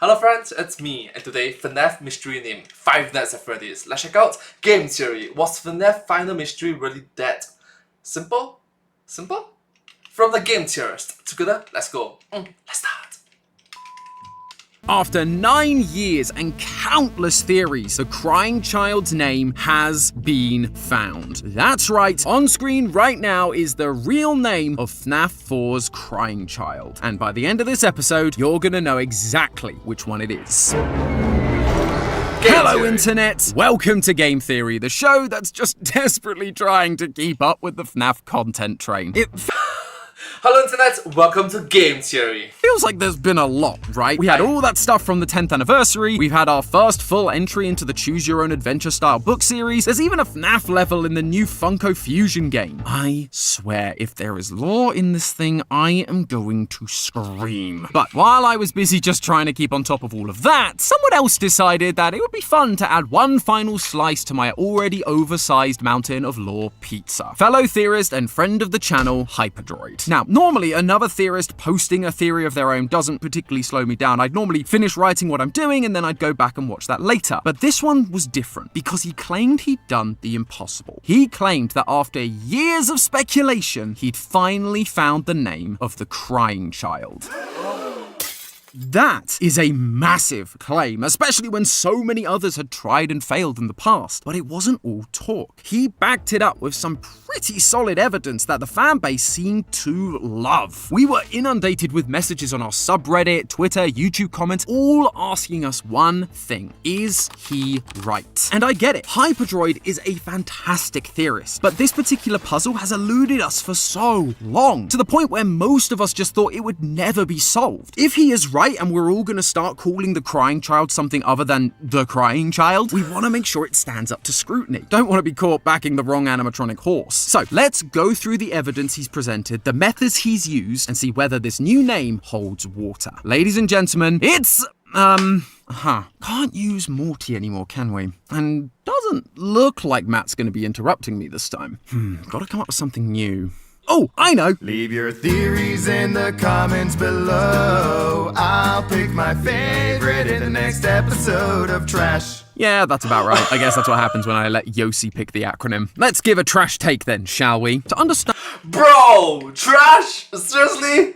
Hello friends, it's me, and today FNAF mystery named Five Nights at Freddy's. Let's check out game theory. Was FNAF final mystery really that simple? Simple? From the game theorist. Together, let's go. Let's start. After 9 years and countless theories, the crying child's name has been found. That's right, on screen right now is the real name of FNAF 4's crying child. And by the end of this episode, you're gonna know exactly which one it is. Hello Internet! Welcome to Game Theory, the show that's just desperately trying to keep up with the FNAF content train. Hello Internet, welcome to Game Theory. Feels like there's been a lot, right? We had all that stuff from the 10th anniversary, we've had our first full entry into the Choose Your Own Adventure style book series, there's even a FNAF level in the new Funko Fusion game. I swear, if there is lore in this thing, I am going to scream. But while I was busy just trying to keep on top of all of that, someone else decided that it would be fun to add one final slice to my already oversized mountain of lore pizza. Fellow theorist and friend of the channel, Hyperdroid. Now, normally, another theorist posting a theory of their own doesn't particularly slow me down. I'd normally finish writing what I'm doing and then I'd go back and watch that later. But this one was different because he claimed he'd done the impossible. He claimed that after years of speculation, he'd finally found the name of the crying child. That is a massive claim, especially when so many others had tried and failed in the past. But it wasn't all talk. He backed it up with some pretty solid evidence that the fanbase seemed to love. We were inundated with messages on our subreddit, Twitter, YouTube comments, all asking us one thing. Is he right? And I get it. Hyperdroid is a fantastic theorist, but this particular puzzle has eluded us for so long, to the point where most of us just thought it would never be solved. If he is right, and we're all gonna start calling the crying child something other than the crying child, we wanna make sure it stands up to scrutiny. Don't wanna be caught backing the wrong animatronic horse. So let's go through the evidence he's presented, the methods he's used, and see whether this new name holds water. Ladies and gentlemen, it's, can't use Morty anymore, can we? And doesn't look like Matt's gonna be interrupting me this time. Gotta come up with something new. Oh, I know! Leave your theories in the comments below. I'll pick my favorite in the next episode of Trash. Yeah, that's about right. I guess that's what happens when I let Yossi pick the acronym. Let's give a trash take then, shall we? To understand Trash? Seriously?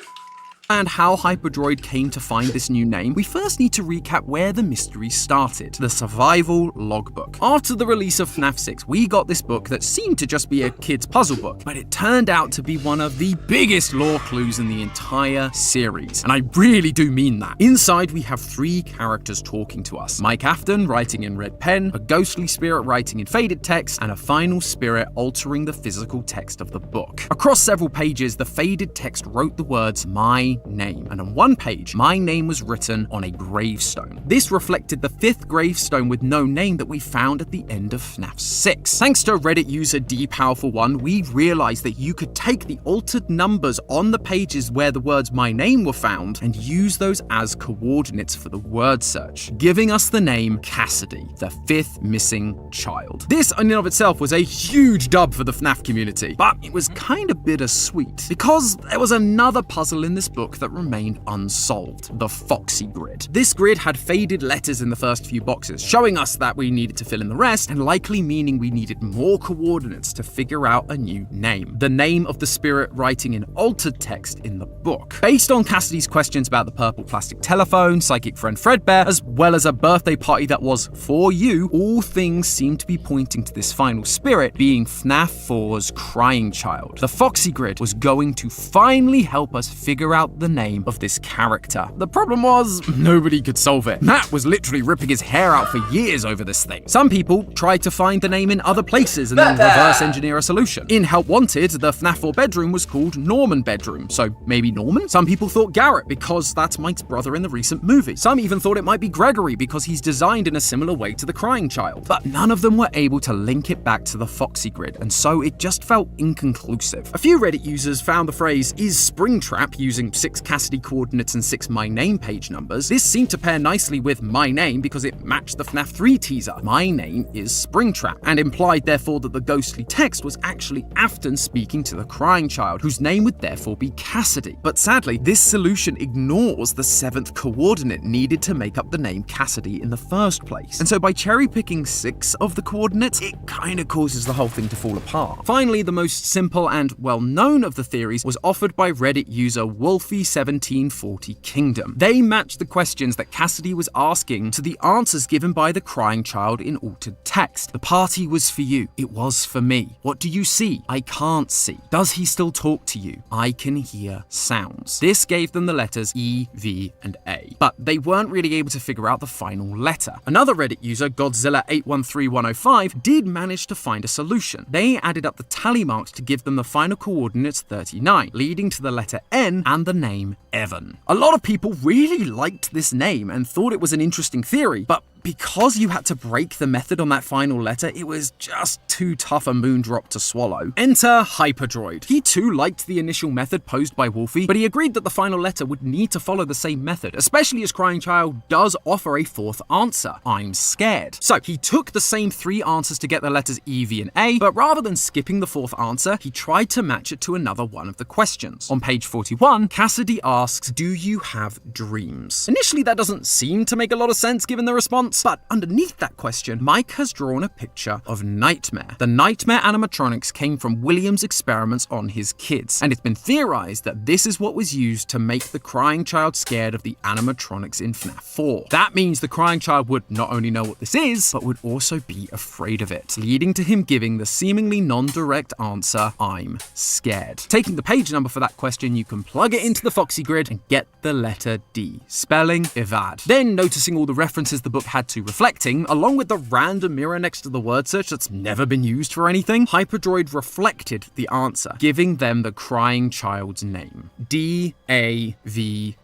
And how Hyperdroid came to find this new name, we first need to recap where the mystery started, the survival logbook. After the release of FNAF 6, we got this book that seemed to just be a kid's puzzle book, but it turned out to be one of the biggest lore clues in the entire series. And I really do mean that. Inside, we have 3 characters talking to us. Mike Afton writing in red pen, a ghostly spirit writing in faded text, and a final spirit altering the physical text of the book. Across several pages, the faded text wrote the words, "My name," and on one page, my name was written on a gravestone. This reflected the 5th gravestone with no name that we found at the end of FNAF 6. Thanks to Reddit user DPowerful1, we realized that you could take the altered numbers on the pages where the words "my name" were found and use those as coordinates for the word search, giving us the name Cassidy, the 5th missing child. This in and of itself was a huge dub for the FNAF community, but it was kind of bittersweet because there was another puzzle in this book that remained unsolved, the Foxy Grid. This grid had faded letters in the first few boxes, showing us that we needed to fill in the rest, and likely meaning we needed more coordinates to figure out a new name. The name of the spirit writing in altered text in the book. Based on Cassidy's questions about the purple plastic telephone, psychic friend Fredbear, as well as a birthday party that was for you, all things seem to be pointing to this final spirit being FNAF 4's crying child. The Foxy Grid was going to finally help us figure out the name of this character. The problem was, nobody could solve it. Matt was literally ripping his hair out for years over this thing. Some people tried to find the name in other places and then reverse engineer a solution. In Help Wanted, the FNAF 4 bedroom was called Norman Bedroom, so maybe Norman? Some people thought Garrett because that's Mike's brother in the recent movie. Some even thought it might be Gregory because he's designed in a similar way to the crying child. But none of them were able to link it back to the Foxy Grid, and so it just felt inconclusive. A few Reddit users found the phrase "is Springtrap" using 6 Cassidy coordinates and 6 My Name page numbers, this seemed to pair nicely with My Name because it matched the FNAF 3 teaser. My name is Springtrap, and implied therefore that the ghostly text was actually Afton speaking to the crying child, whose name would therefore be Cassidy. But sadly, this solution ignores the 7th coordinate needed to make up the name Cassidy in the first place. And so by cherry-picking 6 of the coordinates, it kinda causes the whole thing to fall apart. Finally, the most simple and well-known of the theories was offered by Reddit user Wolfie1740 Kingdom. They matched the questions that Cassidy was asking to the answers given by the crying child in altered text. The party was for you. It was for me. What do you see? I can't see. Does he still talk to you? I can hear sounds. This gave them the letters E, V, and A. But they weren't really able to figure out the final letter. Another Reddit user, Godzilla813105, did manage to find a solution. They added up the tally marks to give them the final coordinates 39, leading to the letter N and the name Evan. A lot of people really liked this name and thought it was an interesting theory, but because you had to break the method on that final letter, it was just too tough a moondrop to swallow. Enter Hyperdroid. He too liked the initial method posed by Wolfie, but he agreed that the final letter would need to follow the same method, especially as Crying Child does offer a 4th answer, I'm scared. So he took the same 3 answers to get the letters E, V, and A, but rather than skipping the 4th answer, he tried to match it to another one of the questions. On page 41, Cassidy asks, do you have dreams? Initially, that doesn't seem to make a lot of sense given the response, but underneath that question, Mike has drawn a picture of Nightmare. The Nightmare animatronics came from William's experiments on his kids, and it's been theorized that this is what was used to make the crying child scared of the animatronics in FNAF 4. That means the crying child would not only know what this is, but would also be afraid of it, leading to him giving the seemingly non-direct answer, I'm scared. Taking the page number for that question, you can plug it into the Foxy grid and get the letter D, spelling Evad. Then, noticing all the references the book had to reflecting, along with the random mirror next to the word search that's never been used for anything, Hyperdroid reflected the answer, giving them the crying child's name. D-A-V-E.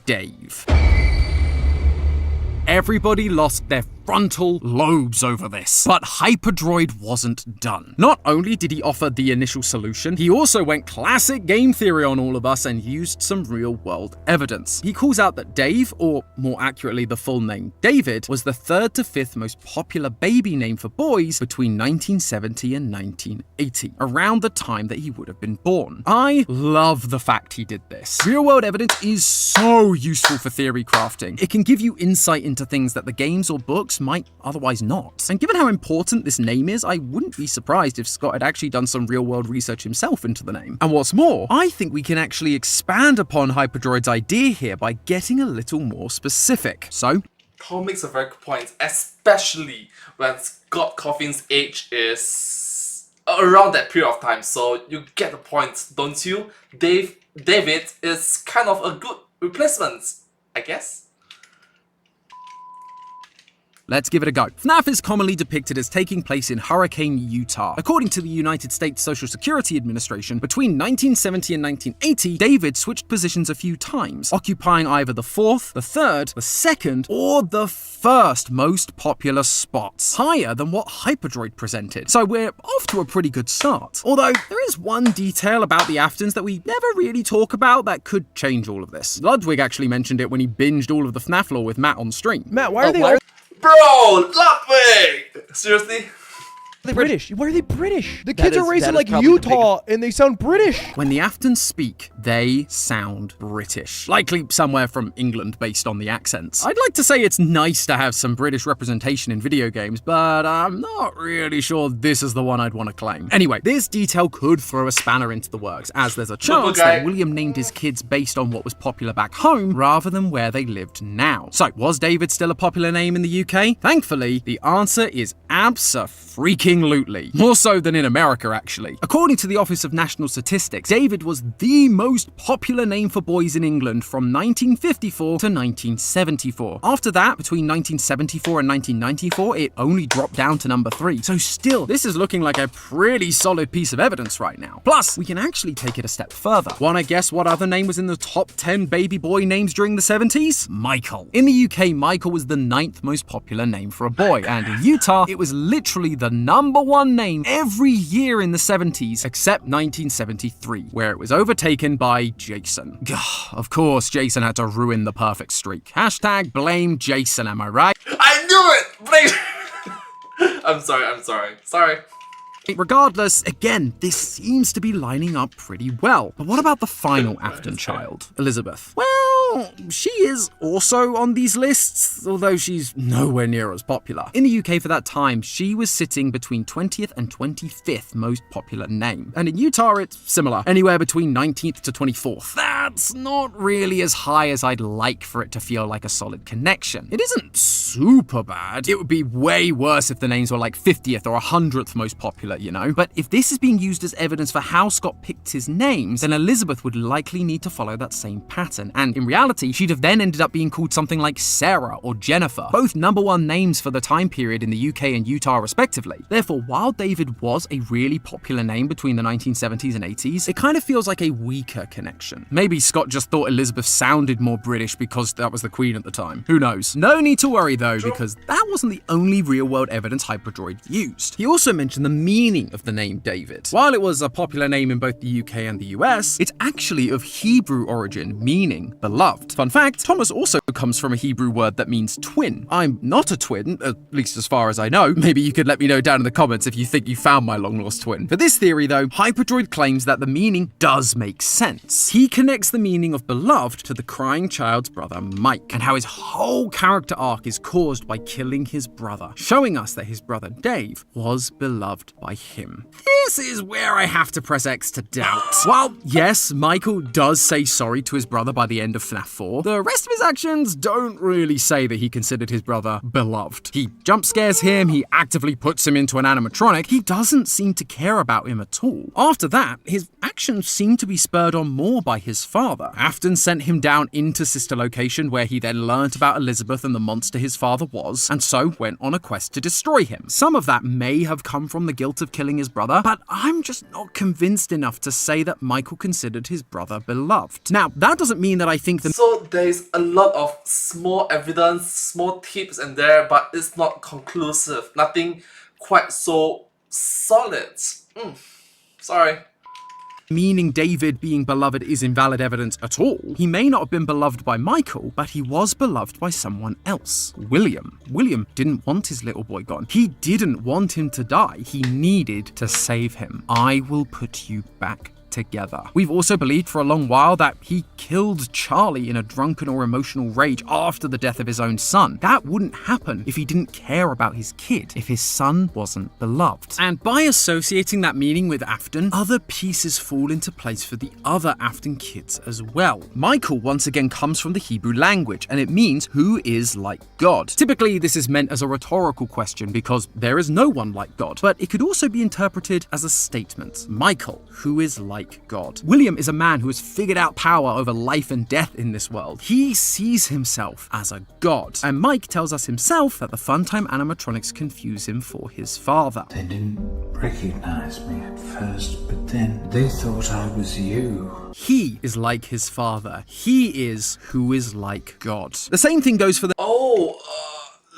Dave. Everybody lost their frontal lobes over this. But Hyperdroid wasn't done. Not only did he offer the initial solution, he also went classic game theory on all of us and used some real-world evidence. He calls out that Dave, or more accurately the full name David, was the 3rd to 5th most popular baby name for boys between 1970 and 1980, around the time that he would have been born. I love the fact he did this. Real-world evidence is so useful for theory crafting. It can give you insight into things that the games or books might otherwise not. And given how important this name is, I wouldn't be surprised if Scott had actually done some real-world research himself into the name. And what's more, I think we can actually expand upon Hyperdroid's idea here by getting a little more specific. So, Paul makes a very good point, especially when Scott Cawthon's age is around that period of time, so you get the point, don't you? David is kind of a good replacement, I guess. let's give it a go. FNAF is commonly depicted as taking place in Hurricane, Utah. According to the United States Social Security Administration, between 1970 and 1980, David switched positions a few times, occupying either the 4th, the 3rd, the 2nd, or the 1st most popular spots, higher than what Hyperdroid presented. So we're off to a pretty good start. Although, there is one detail about the Aftons that we never really talk about that could change all of this. Ludwig actually mentioned it when he binged all of the FNAF lore with Matt on stream. Matt, why are they all Bro, Ludwig! Seriously? British? Why are they British? The kids are raised in like Utah and they sound British. When the Aftons speak, they sound British. Likely somewhere from England based on the accents. I'd like to say it's nice to have some British representation in video games, but I'm not really sure this is the one I'd want to claim. Anyway, this detail could throw a spanner into the works, as there's a chance that William named his kids based on what was popular back home rather than where they lived now. So, was David still a popular name in the UK? Thankfully, the answer is abso-freaking-lutely. More so than in America, actually. According to the Office of National Statistics, David was the most popular name for boys in England from 1954 to 1974. After that, between 1974 and 1994, it only dropped down to number 3. So still, this is looking like a pretty solid piece of evidence right now. Plus, we can actually take it a step further. Wanna guess what other name was in the top 10 baby boy names during the 70s? Michael. In the UK, Michael was the 9th most popular name for a boy, and in Utah, it was literally the number #1 name every year in the 70s except 1973, where it was overtaken by Jason. Of course, Jason had to ruin the perfect streak. #blame Jason, am I right? I knew it! Blame... I'm sorry. Regardless, again, this seems to be lining up pretty well. But what about the final Afton child, Elizabeth? Well, she is also on these lists, although she's nowhere near as popular. In the UK for that time, she was sitting between 20th and 25th most popular name. And in Utah, it's similar, anywhere between 19th to 24th. That's not really as high as I'd like for it to feel like a solid connection. It isn't super bad. It would be way worse if the names were like 50th or 100th most popular, you know? But if this is being used as evidence for how Scott picked his names, then Elizabeth would likely need to follow that same pattern. And in reality, she'd have then ended up being called something like Sarah or Jennifer, both #1 names for the time period in the UK and Utah respectively. Therefore, while David was a really popular name between the 1970s and 80s, it kind of feels like a weaker connection. Maybe Scott just thought Elizabeth sounded more British because that was the Queen at the time. Who knows? No need to worry though, because that wasn't the only real-world evidence Hyperdroid used. He also mentioned the meaning of the name David. While it was a popular name in both the UK and the US, it's actually of Hebrew origin, meaning beloved. Fun fact, Thomas also comes from a Hebrew word that means twin. I'm not a twin, at least as far as I know. Maybe you could let me know down in the comments if you think you found my long-lost twin. For this theory though, Hyperdroid claims that the meaning does make sense. He connects the meaning of beloved to the crying child's brother Mike, and how his whole character arc is caused by killing his brother, showing us that his brother Dave was beloved by him. This is where I have to press X to doubt. While, yes, Michael does say sorry to his brother by the end of FNAF 4, the rest of his actions don't really say that he considered his brother beloved. He jump scares him, he actively puts him into an animatronic, he doesn't seem to care about him at all. After that, his actions seem to be spurred on more by his father. Afton sent him down into Sister Location, where he then learnt about Elizabeth and the monster his father was, and so went on a quest to destroy him. Some of that may have come from the guilt of killing his brother, but I'm just not convinced enough to say that Michael considered his brother beloved. Now, that doesn't mean that I think that... So there's a lot of small evidence, small tips in there, but it's not conclusive. Nothing quite so solid. Sorry. Meaning David being beloved is invalid evidence at all. He may not have been beloved by Michael, but he was beloved by someone else. William. William didn't want his little boy gone. He didn't want him to die. He needed to save him. I will put you back together. We've also believed for a long while that he killed Charlie in a drunken or emotional rage after the death of his own son. That wouldn't happen if he didn't care about his kid, if his son wasn't beloved. And by associating that meaning with Afton, other pieces fall into place for the other Afton kids as well. Michael once again comes from the Hebrew language, and it means who is like God. Typically, this is meant as a rhetorical question because there is no one like God, but it could also be interpreted as a statement. Michael, who is like God. William is a man who has figured out power over life and death in this world. He sees himself as a god. And Mike tells us himself that the Funtime animatronics confuse him for his father. They didn't recognize me at first, but then they thought I was you. He is like his father. He is who is like God. The same thing goes for the...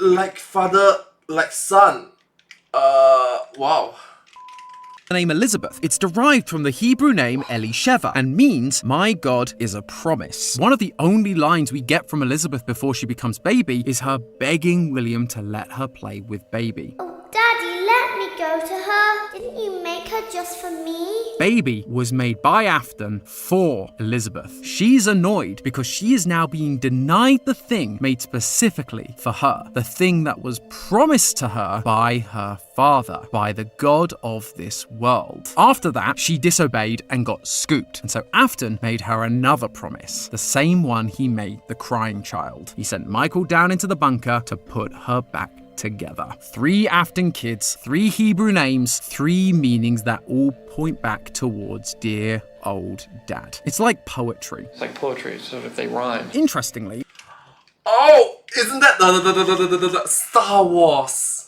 Like father, like son. Wow. The name Elizabeth. It's derived from the Hebrew name Elisheva and means my God is a promise. One of the only lines we get from Elizabeth before she becomes baby is her begging William to let her play with baby. Oh, Daddy, let me go to her. Didn't you make her just for me? Baby was made by Afton for Elizabeth. She's annoyed because she is now being denied the thing made specifically for her, the thing that was promised to her by her father, by the God of this world. After that, she disobeyed and got scooped, and so Afton made her another promise, the same one he made the crying child. He sent Michael down into the bunker to put her back together. 3 Afton kids, 3 Hebrew names, 3 meanings that all point back towards dear old dad. It's like poetry. It's like poetry, so if they rhyme. Interestingly, Oh, isn't that the Star Wars?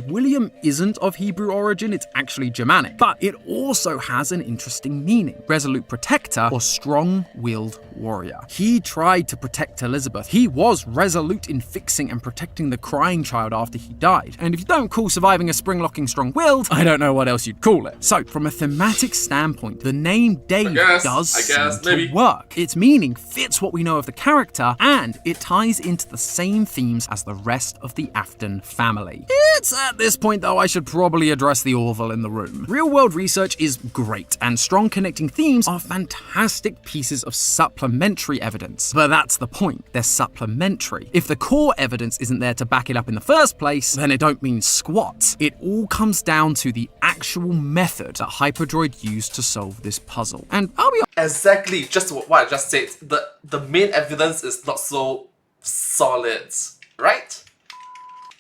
William isn't of Hebrew origin, it's actually Germanic, but it also has an interesting meaning. Resolute protector or strong-willed warrior. He tried to protect Elizabeth. He was resolute in fixing and protecting the crying child after he died. And if you don't call surviving a spring-locking strong-willed, I don't know what else you'd call it. So, from a thematic standpoint, the name Dave does seem to work. Its meaning fits what we know of the character, and it ties into the same themes as the rest of the Afton family. It's at this point, though, I should probably address the Orville in the room. Real-world research is great, and strong connecting themes are fantastic pieces of supplementary evidence. But that's the point. They're supplementary. If the core evidence isn't there to back it up in the first place, then it don't mean squat. It all comes down to the actual method that Hyperdroid used to solve this puzzle. And I'll be Exactly, just what I just said. The main evidence is not so solid, right?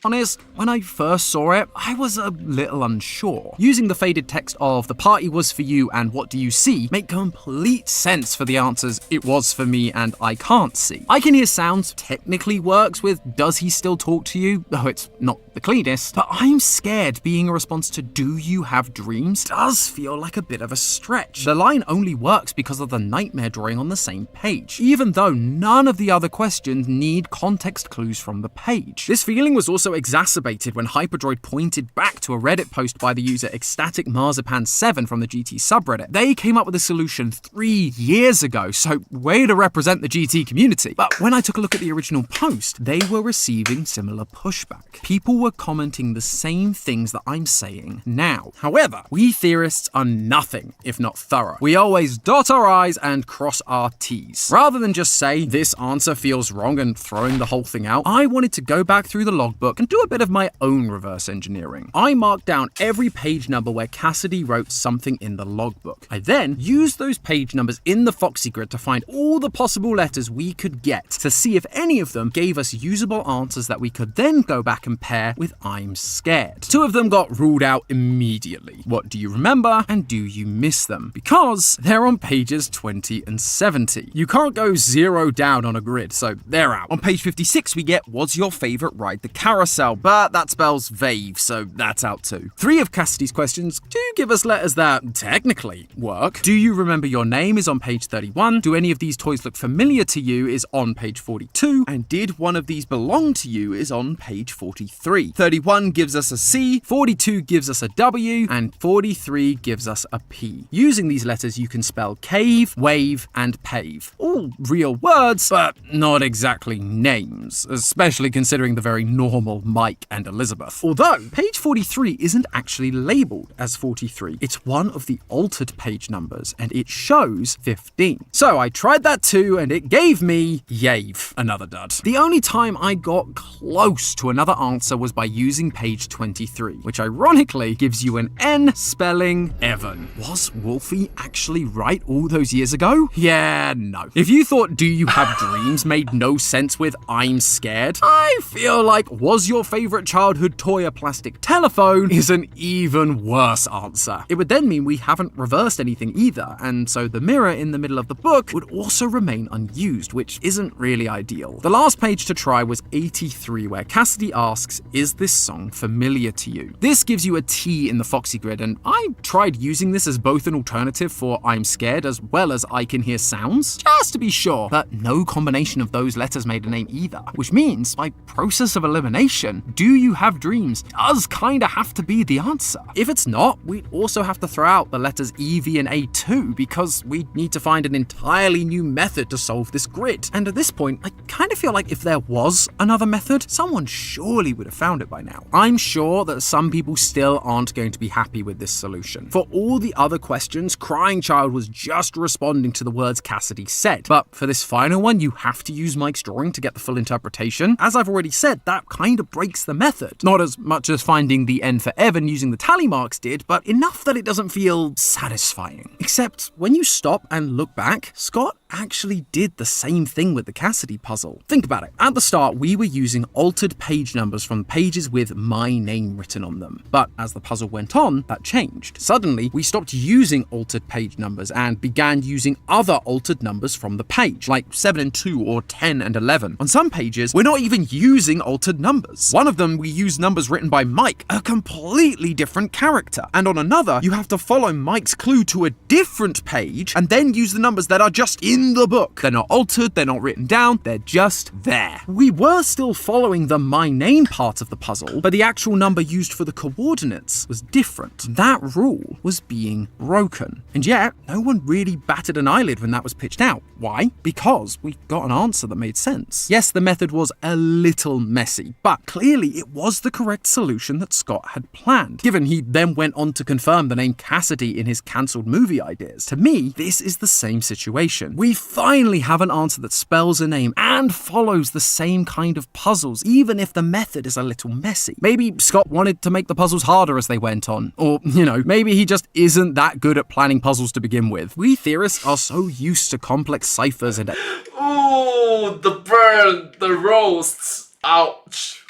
honest, when I first saw it, I was a little unsure. Using the faded text of "the party was for you and what do you see" make complete sense for the answers "it was for me and I can't see." I Can Hear Sounds technically works with "does he still talk to you?" though it's not the cleanest, but I'm scared being a response to "do you have dreams?" does feel like a bit of a stretch. The line only works because of the nightmare drawing on the same page, even though none of the other questions need context clues from the page. This feeling was also exacerbated when Hyperdroid pointed back to a Reddit post by the user Ecstatic Marzipan 7 from the GT subreddit. They came up with a solution 3 years ago, so way to represent the GT community. But when I took a look at the original post, they were receiving similar pushback. People were commenting the same things that I'm saying now. However, we theorists are nothing if not thorough. We always dot our I's and cross our T's. Rather than just say, "this answer feels wrong," and throwing the whole thing out, I wanted to go back through the logbook and do a bit of my own reverse engineering. I marked down every page number where Cassidy wrote something in the logbook. I then used those page numbers in the Foxy grid to find all the possible letters we could get to see if any of them gave us usable answers that we could then go back and pair with "I'm scared." 2 of them got ruled out immediately. What do you remember and do you miss them? Because they're on pages 20 and 70. You can't go 0 down on a grid, so they're out. On page 56 we get "was your favourite ride the carousel?" but that spells "vave," so that's out too. 3 of Cassidy's questions do give us letters that technically work. "Do you remember your name?" is on page 31. "Do any of these toys look familiar to you?" is on page 42. And "did one of these belong to you?" is on page 43. 31 gives us a C, 42 gives us a W, and 43 gives us a P. Using these letters you can spell cave, wave, and pave. All real words, but not exactly names, especially considering the very normal Mike and Elizabeth. Although, page 43 isn't actually labelled as 43. It's one of the altered page numbers, and it shows 15. So I tried that too, and it gave me Yave, another dud. The only time I got close to another answer was by using page 23, which ironically gives you an N spelling Evan. Was Wolfie actually right all those years ago? Yeah, no. If you thought "do you have dreams" made no sense with "I'm scared," I feel like "was your favourite childhood toy a plastic telephone" is an even worse answer. It would then mean we haven't reversed anything either, and so the mirror in the middle of the book would also remain unused, which isn't really ideal. The last page to try was 83, where Cassidy asks, "is this song familiar to you?" This gives you a T in the Foxy grid, and I tried using this as both an alternative for "I'm scared" as well as "I Can Hear Sounds," just to be sure, but no combination of those letters made a name either, which means by process of elimination, "do you have dreams" does kinda have to be the answer. If it's not, we'd also have to throw out the letters E, V, and A too, because we'd need to find an entirely new method to solve this grid. And at this point, I kinda feel like if there was another method, someone surely would have found it by now. I'm sure that some people still aren't going to be happy with this solution. For all the other questions, Crying Child was just responding to the words Cassidy said. But for this final one, you have to use Mike's drawing to get the full interpretation. As I've already said, that kind of breaks the method. Not as much as finding the N for Evan using the tally marks did, but enough that it doesn't feel satisfying. Except when you stop and look back, Scott actually did the same thing with the Cassidy puzzle. Think about it. At the start, we were using altered page numbers from pages with my name written on them. But as the puzzle went on, that changed. Suddenly, we stopped using altered page numbers and began using other altered numbers from the page, like 7 and 2 or 10 and 11. On some pages, we're not even using altered numbers. One of them, we use numbers written by Mike, a completely different character. And on another, you have to follow Mike's clue to a different page and then use the numbers that are just in the book. They're not altered, they're not written down, they're just there. We were still following the my name part of the puzzle, but the actual number used for the coordinates was different. That rule was being broken. And yet, no one really batted an eyelid when that was pitched out. Why? Because we got an answer that made sense. Yes, the method was a little messy, but clearly it was the correct solution that Scott had planned, given he then went on to confirm the name Cassidy in his cancelled movie ideas. To me, this is the same situation. We finally have an answer that spells a name and follows the same kind of puzzles, even if the method is a little messy. Maybe Scott wanted to make the puzzles harder as they went on, or, maybe he just isn't that good at planning puzzles to begin with. We theorists are so used to complex ciphers and... Ooh, the burn, the roasts. Ouch.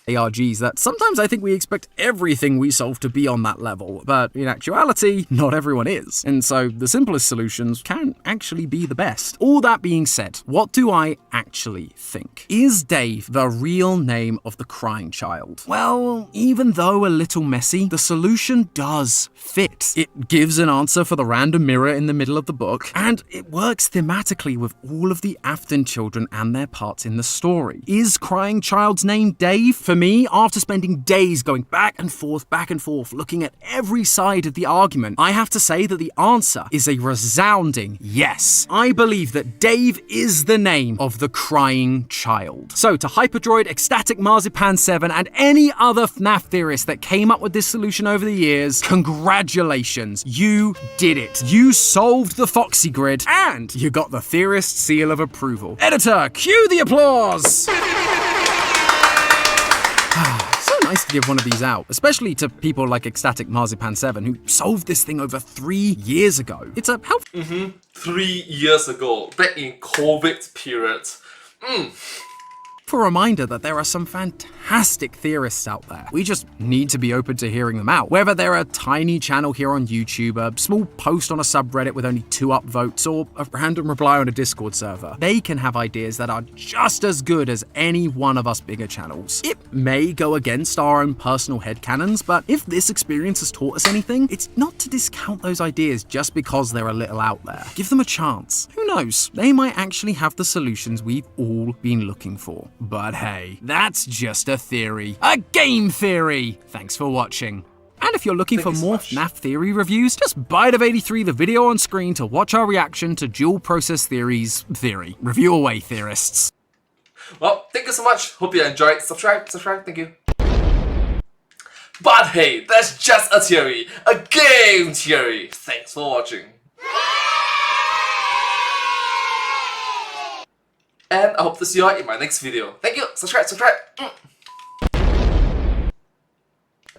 ARGs that sometimes I think we expect everything we solve to be on that level, but in actuality, not everyone is. And so the simplest solutions can actually be the best. All that being said, what do I actually think? Is Dave the real name of the crying child? Well, even though a little messy, the solution does fit. It gives an answer for the random mirror in the middle of the book, and it works thematically with all of the Afton children and their parts in the story. Is crying child's name Dave? For me, after spending days going back and forth, looking at every side of the argument, I have to say that the answer is a resounding yes. I believe that Dave is the name of the crying child. So to Hyperdroid, Ecstatic Marzipan 7, and any other FNAF theorist that came up with this solution over the years, congratulations, you did it. You solved the Foxy Grid, and you got the theorist seal of approval. Editor, cue the applause! So nice to give one of these out, especially to people like Ecstatic Marzipan 7 who solved this thing over 3 years ago. It's a helpful 3 years ago, back in COVID period. reminder that there are some fantastic theorists out there. We just need to be open to hearing them out. Whether they're a tiny channel here on YouTube, a small post on a subreddit with only 2 upvotes, or a random reply on a Discord server, they can have ideas that are just as good as any one of us bigger channels. It may go against our own personal headcanons, but if this experience has taught us anything, it's not to discount those ideas just because they're a little out there. Give them a chance. Who knows? They might actually have the solutions we've all been looking for. But hey, that's just a theory. A game theory! Thanks for watching. And if you're looking for more FNAF theory reviews, just bite of 83 the video on screen to watch our reaction to Dual Process Theory's theory. Review away, theorists. Well, thank you so much. Hope you enjoyed. Subscribe, thank you. But hey, that's just a theory. A game theory. Thanks for watching. And I hope to see you all in my next video. Thank you. Subscribe.